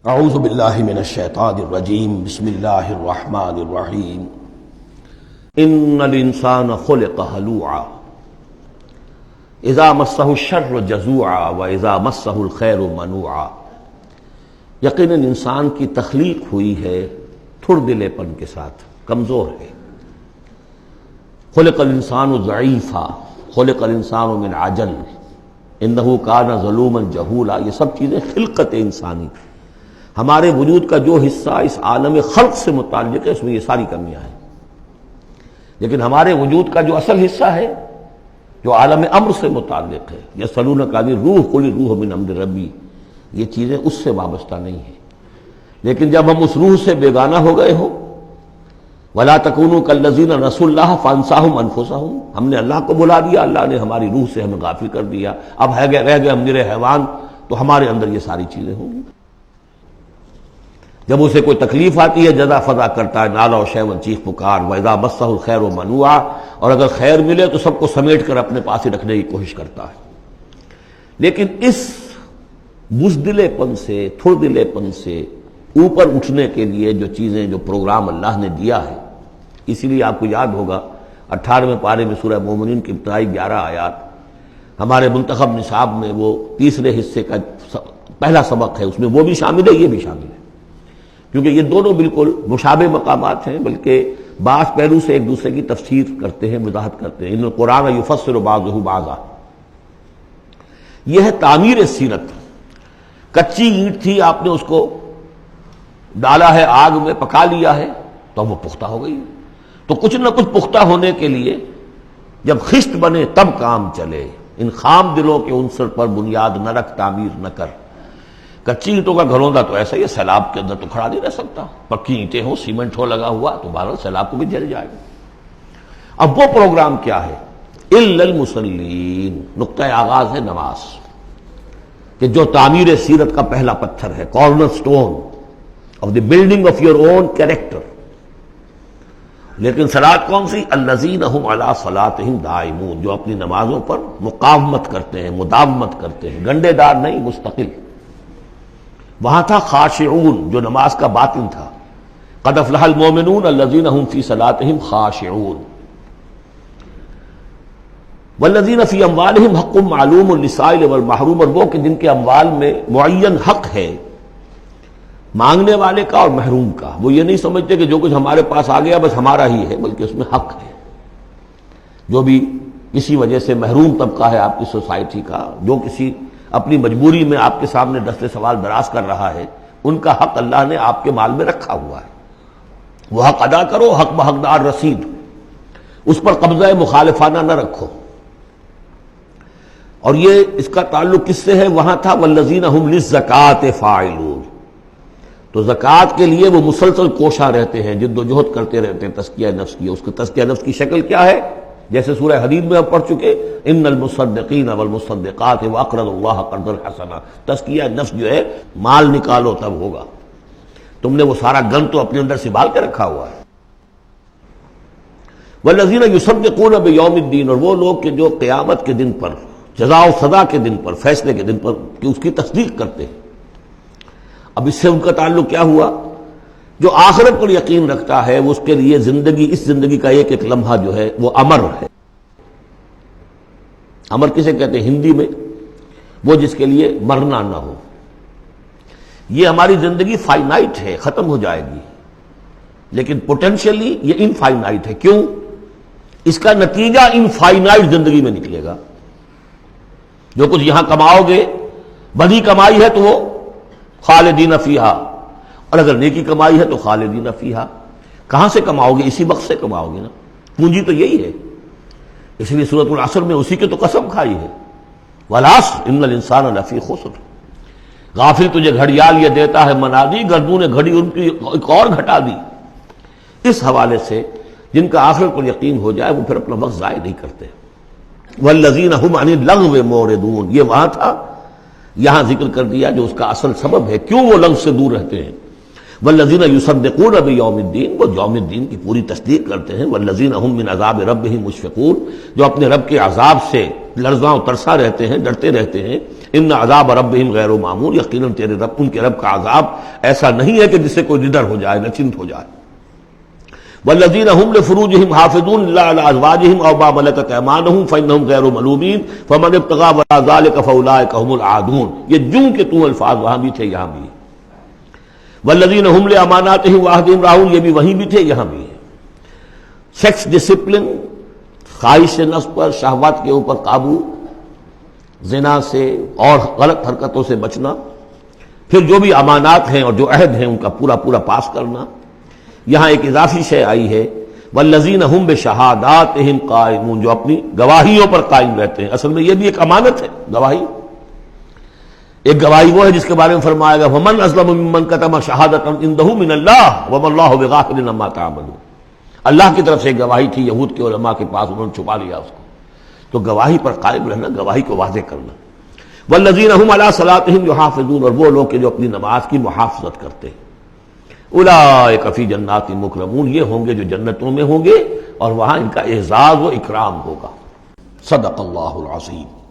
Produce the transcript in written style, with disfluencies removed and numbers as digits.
اعوذ باللہ من الشیطان الرجیم بسم اللہ الرحمن الرحیم ان الانسان خلق ہلوعا اذا مسہ الشر جزوعا واذا مسہ الخیر منوعا۔ یقیناً انسان کی تخلیق ہوئی ہے تھر دلے پن کے ساتھ، کمزور ہے۔ خلق الانسان ضعیفا، خلق الانسان من عجل، انہ کان ظلوما جہولا۔ یہ سب چیزیں خلقت انسانی، ہمارے وجود کا جو حصہ اس عالم خلق سے متعلق ہے اس میں یہ ساری کمیاں ہیں، لیکن ہمارے وجود کا جو اصل حصہ ہے جو عالم امر سے متعلق ہے، یسألونک عن الروح قل الروح من امر ربی، یہ چیزیں اس سے وابستہ نہیں ہیں۔ لیکن جب ہم اس روح سے بیگانہ ہو گئے ہو، وَلَا تَكُونُوا كَالَّذِينَ نَسُوا اللَّهَ فَأَنسَاهُمْ أَنفُسَهُمْ، ہم نے اللہ کو بلا دیا، اللہ نے ہماری روح سے ہمیں غافل کر دیا، اب رہ گئے ہم نرے حیوان، تو ہمارے اندر یہ ساری چیزیں ہوں گی۔ جب اسے کوئی تکلیف آتی ہے جزا فضا کرتا ہے، نالا و شیون چیخ پکار، وَإِذَا مَسَّهُ الْخَيْرُ مَنُوعًا، اور اگر خیر ملے تو سب کو سمیٹ کر اپنے پاس ہی رکھنے کی کوشش کرتا ہے۔ لیکن اس بزدلے پن سے، تھر دلے پن سے اوپر اٹھنے کے لیے جو چیزیں، جو پروگرام اللہ نے دیا ہے، اسی لیے آپ کو یاد ہوگا 18ویں پارے میں سورہ مومنین کی ابتدائی 11 آیات، ہمارے منتخب نصاب میں وہ تیسرے حصے کا پہلا سبق ہے، اس میں وہ بھی شامل ہے، یہ بھی شامل ہے، کیونکہ یہ دونوں بالکل مشابہ مقامات ہیں، بلکہ بعض پہلو سے ایک دوسرے کی تفسیر کرتے ہیں، وضاحت کرتے ہیں۔ ان القرآن یفسر بعضہ بعضا، یہ ہے تعمیر سیرت۔ کچی اینٹ تھی، آپ نے اس کو ڈالا ہے آگ میں، پکا لیا ہے تو وہ پختہ ہو گئی، تو کچھ نہ کچھ پختہ ہونے کے لیے جب خشت بنے تب کام چلے۔ ان خام دلوں کے عنصر پر بنیاد نہ رکھ، تعمیر نہ کر۔ کچی اینٹوں کا گھروندا تو ایسا ہی ہے، سیلاب کے اندر تو کھڑا نہیں رہ سکتا، پکی اینٹیں ہوں، سیمنٹ ہو لگا ہوا تو بہرحال سیلاب کو بھی جل جائے گا۔ اب وہ پروگرام کیا ہے؟ الا المصلین، نقطہ آغاز ہے نماز، کہ جو تعمیر سیرت کا پہلا پتھر ہے، corner stone of the building of your own character. لیکن صلاۃ کون سی؟ الذین هم علی صلاتہم دائمون، جو اپنی نمازوں پر مقاومت کرتے ہیں، مداومت کرتے ہیں، گنڈے دار نہیں، مستقل۔ وہاں تھا خاشعون، جو نماز کا باطن تھا، قد افلح المؤمنون الذین هم فی صلاتہم خاشعون، والذین فی اموالہم حق معلوم للسائل والمحروم، اور وہ کہ جن کے اموال میں معین حق ہے مانگنے والے کا اور محروم کا۔ وہ یہ نہیں سمجھتے کہ جو کچھ ہمارے پاس آ گیا بس ہمارا ہی ہے، بلکہ اس میں حق ہے۔ جو بھی کسی وجہ سے محروم طبقہ ہے آپ کی سوسائٹی کا، جو کسی اپنی مجبوری میں آپ کے سامنے دست سوال دراز کر رہا ہے، ان کا حق اللہ نے آپ کے مال میں رکھا ہوا ہے، وہ حق ادا کرو، حق بحقدار رسید، اس پر قبضہ مخالفانہ نہ رکھو۔ اور یہ اس کا تعلق کس سے ہے؟ وہاں تھا والذین هم للزکاۃ فاعلون، تو زکوٰۃ کے لیے وہ مسلسل کوشاں رہتے ہیں، جد و جہد کرتے رہتے ہیں تزکیہ نفس کی۔ اس کا تزکیہ نفس کی شکل کیا ہے؟ جیسے سورہ حدید میں ہم پڑھ چکے، ان المصدقین والمصدقات واقرضوا اللہ قرضا حسنا، تزکیہ نفس جو ہے مال نکالو تب ہوگا، تم نے وہ سارا گن تو اپنے اندر سنبھال کے رکھا ہوا ہے۔ والذین یصدقون بیوم الدین، اور وہ لوگ کہ جو قیامت کے دن پر، جزا و سزا کے دن پر، فیصلے کے دن پر کہ اس کی تصدیق کرتے ہیں۔ اب اس سے ان کا تعلق کیا ہوا؟ جو آخرت پر یقین رکھتا ہے وہ اس کے لیے زندگی، اس زندگی کا ایک ایک لمحہ جو ہے وہ امر ہے۔ امر کسے کہتے ہیں ہندی میں؟ وہ جس کے لیے مرنا نہ ہو۔ یہ ہماری زندگی فائنائٹ ہے، ختم ہو جائے گی، لیکن پوٹینشلی یہ انفائنائٹ ہے۔ کیوں؟ اس کا نتیجہ انفائنائٹ زندگی میں نکلے گا۔ جو کچھ یہاں کماؤ گے، بدی کمائی ہے تو وہ خالدین فیہا، اور اگر نیکی کمائی ہے تو خالدین فیہا۔ کہاں سے کماؤ گے؟ اسی وقت سے کماؤ گے نا، پونجی تو یہی ہے۔ اس لیے سورۃ العصر میں اسی کی تو قسم کھائی ہے، والعصر ان الانسان لفی خسر۔ غافل تجھے گھڑیال یہ دیتا ہے منادی، گردوں نے گھڑی ان کی ایک اور گھٹا دی۔ اس حوالے سے جن کا آخرت پر یقین ہو جائے وہ پھر اپنا وقت ضائع نہیں کرتے۔ والذین هم عن اللغو معرضون، یہ وہاں تھا، یہاں ذکر کر دیا جو اس کا اصل سبب ہے، کیوں وہ لغو سے دور رہتے ہیں۔ والذین یصدقون بیوم الدین، وہ یوم الدین کی پوری تصدیق کرتے ہیں، والذین هم من عذاب ربهم مشفقون، جو اپنے رب کے عذاب سے لرزاں و ترسا رہتے ہیں، ڈرتے رہتے ہیں۔ ان عذاب ربهم غیر معمول، یقیناً تیرے رب، ان کے رب کا عذاب ایسا نہیں ہے کہ جس سے کوئی نڈر ہو جائے، نچنت ہو جائے۔ والذین هم لفروجهم حافظون الا علی ازواجهم او ما ملکت ایمانهم فانهم غیر ملومین فمن ابتغى وراء ذلك فاولئک هم العادون۔ یہ جوں کہ تو الفاظ وہاں بھی تھے یہاں بھی۔ والذین هم لاماناتهم وعهدهم راعون، یہ بھی وہیں بھی تھے یہاں بھی ہے۔ سیکس ڈسپلن، خواہش نفس پر، شہوات کے اوپر قابو، زنا سے اور غلط حرکتوں سے بچنا، پھر جو بھی امانات ہیں اور جو عہد ہیں ان کا پورا پورا پاس کرنا۔ یہاں ایک اضافی شے آئی ہے، والذین هم بشہاداتهم قائمون، جو اپنی گواہیوں پر قائم رہتے ہیں۔ اصل میں یہ بھی ایک امانت ہے گواہی۔ ایک گواہی وہ ہے جس کے بارے میں فرمایا گیا ومن اظلم ممن کتم شہادۃ عنده من اللہ وما اللہ بغافل عما تعملون۔ اللہ کی طرف سے ایک گواہی تھی یہود کے علماء کے پاس، انہوں نے چھپا لیا اس کو۔ تو گواہی پر قائم رہنا، گواہی کو واضح کرنا۔ والذین هم علی صلاتهم یحافظون، اور وہ لوگ کہ جو اپنی نماز کی محافظت کرتے ہیں۔ اولئک فی جنات مکرمون، یہ ہوں گے جو جنتوں میں ہوں گے اور وہاں ان کا اعزاز و اکرام ہوگا۔ صدق اللہ العظیم۔